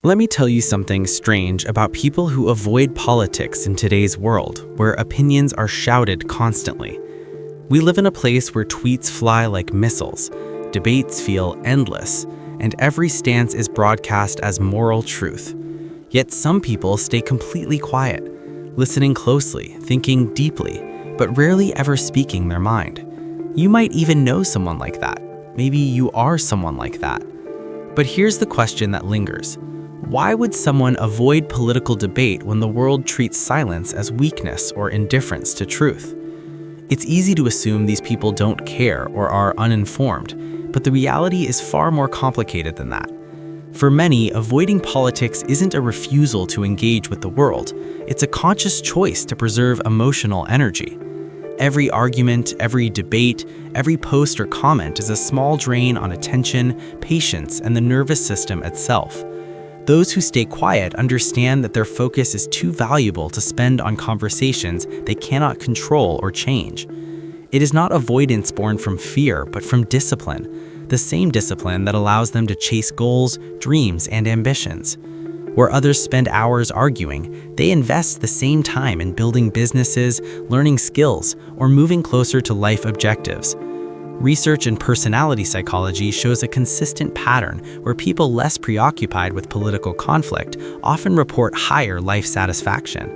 Let me tell you something strange about people who avoid politics in today's world, where opinions are shouted constantly. We live in a place where tweets fly like missiles, debates feel endless, and every stance is broadcast as moral truth. Yet some people stay completely quiet, listening closely, thinking deeply, but rarely ever speaking their mind. You might even know someone like that. Maybe you are someone like that. But here's the question that lingers. Why would someone avoid political debate when the world treats silence as weakness or indifference to truth? It's easy to assume these people don't care or are uninformed, but the reality is far more complicated than that. For many, avoiding politics isn't a refusal to engage with the world, it's a conscious choice to preserve emotional energy. Every argument, every debate, every post or comment is a small drain on attention, patience, and the nervous system itself. Those who stay quiet understand that their focus is too valuable to spend on conversations they cannot control or change. It is not avoidance born from fear, but from discipline, the same discipline that allows them to chase goals, dreams, and ambitions. Where others spend hours arguing, they invest the same time in building businesses, learning skills, or moving closer to life objectives. Research in personality psychology shows a consistent pattern where people less preoccupied with political conflict often report higher life satisfaction.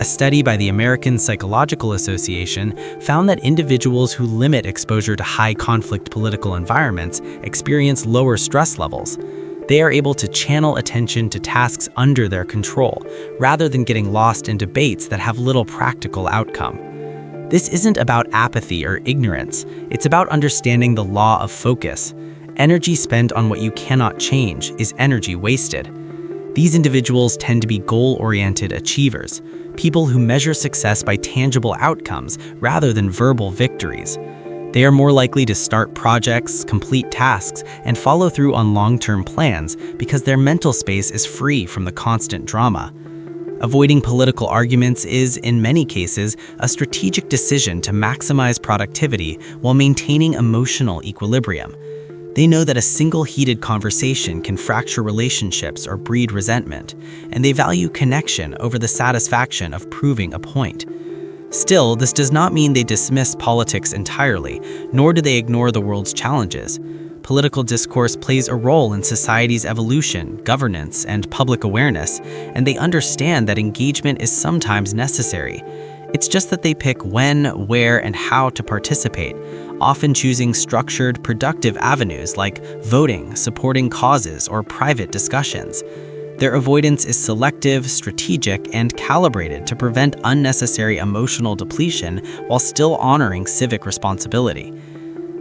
A study by the American Psychological Association found that individuals who limit exposure to high-conflict political environments experience lower stress levels. They are able to channel attention to tasks under their control, rather than getting lost in debates that have little practical outcome. This isn't about apathy or ignorance, it's about understanding the law of focus. Energy spent on what you cannot change is energy wasted. These individuals tend to be goal-oriented achievers, people who measure success by tangible outcomes rather than verbal victories. They are more likely to start projects, complete tasks, and follow through on long-term plans because their mental space is free from the constant drama. Avoiding political arguments is, in many cases, a strategic decision to maximize productivity while maintaining emotional equilibrium. They know that a single heated conversation can fracture relationships or breed resentment, and they value connection over the satisfaction of proving a point. Still, this does not mean they dismiss politics entirely, nor do they ignore the world's challenges. Political discourse plays a role in society's evolution, governance, and public awareness, and they understand that engagement is sometimes necessary. It's just that they pick when, where, and how to participate, often choosing structured, productive avenues like voting, supporting causes, or private discussions. Their avoidance is selective, strategic, and calibrated to prevent unnecessary emotional depletion while still honoring civic responsibility.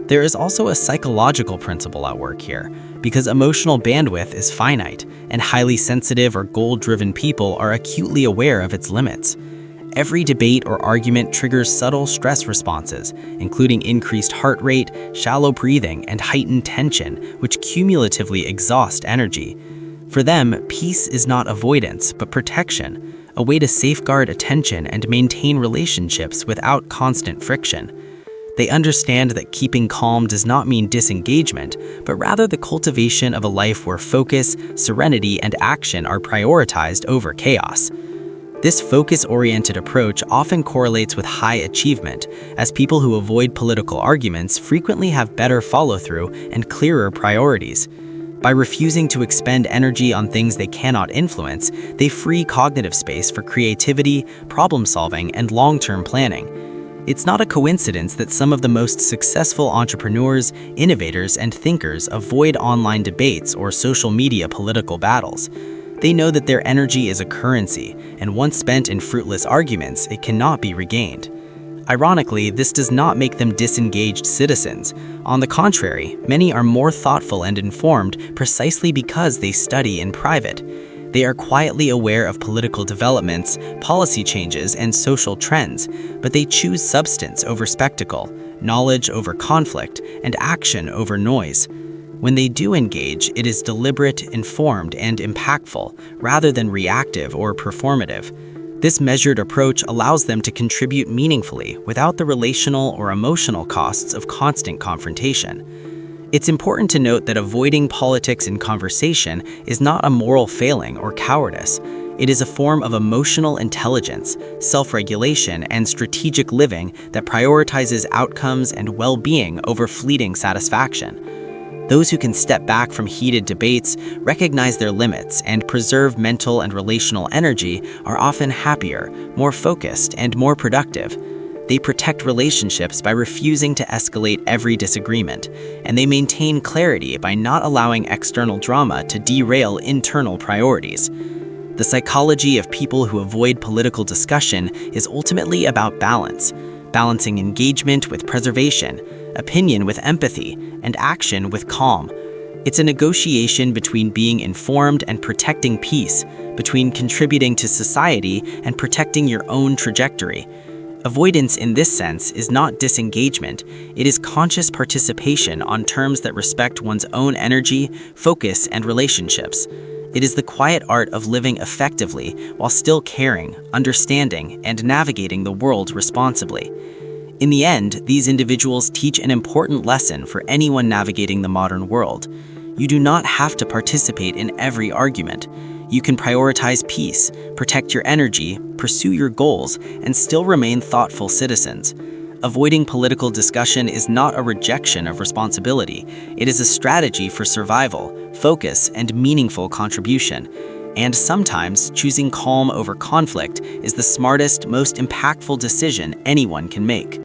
There is also a psychological principle at work here, because emotional bandwidth is finite, and highly sensitive or goal-driven people are acutely aware of its limits. Every debate or argument triggers subtle stress responses, including increased heart rate, shallow breathing, and heightened tension, which cumulatively exhaust energy. For them, peace is not avoidance, but protection, a way to safeguard attention and maintain relationships without constant friction. They understand that keeping calm does not mean disengagement, but rather the cultivation of a life where focus, serenity, and action are prioritized over chaos. This focus-oriented approach often correlates with high achievement, as people who avoid political arguments frequently have better follow-through and clearer priorities. By refusing to expend energy on things they cannot influence, they free cognitive space for creativity, problem-solving, and long-term planning. It's not a coincidence that some of the most successful entrepreneurs, innovators, and thinkers avoid online debates or social media political battles. They know that their energy is a currency, and once spent in fruitless arguments, it cannot be regained. Ironically, this does not make them disengaged citizens. On the contrary, many are more thoughtful and informed precisely because they study in private. They are quietly aware of political developments, policy changes, and social trends, but they choose substance over spectacle, knowledge over conflict, and action over noise. When they do engage, it is deliberate, informed, and impactful, rather than reactive or performative. This measured approach allows them to contribute meaningfully without the relational or emotional costs of constant confrontation. It's important to note that avoiding politics in conversation is not a moral failing or cowardice. It is a form of emotional intelligence, self-regulation, and strategic living that prioritizes outcomes and well-being over fleeting satisfaction. Those who can step back from heated debates, recognize their limits, and preserve mental and relational energy are often happier, more focused, and more productive. They protect relationships by refusing to escalate every disagreement, and they maintain clarity by not allowing external drama to derail internal priorities. The psychology of people who avoid political discussion is ultimately about balance, balancing engagement with preservation, opinion with empathy, and action with calm. It's a negotiation between being informed and protecting peace, between contributing to society and protecting your own trajectory. Avoidance in this sense is not disengagement, it is conscious participation on terms that respect one's own energy, focus, and relationships. It is the quiet art of living effectively while still caring, understanding, and navigating the world responsibly. In the end, these individuals teach an important lesson for anyone navigating the modern world. You do not have to participate in every argument. You can prioritize peace, protect your energy, pursue your goals, and still remain thoughtful citizens. Avoiding political discussion is not a rejection of responsibility. It is a strategy for survival, focus, and meaningful contribution. And sometimes, choosing calm over conflict is the smartest, most impactful decision anyone can make.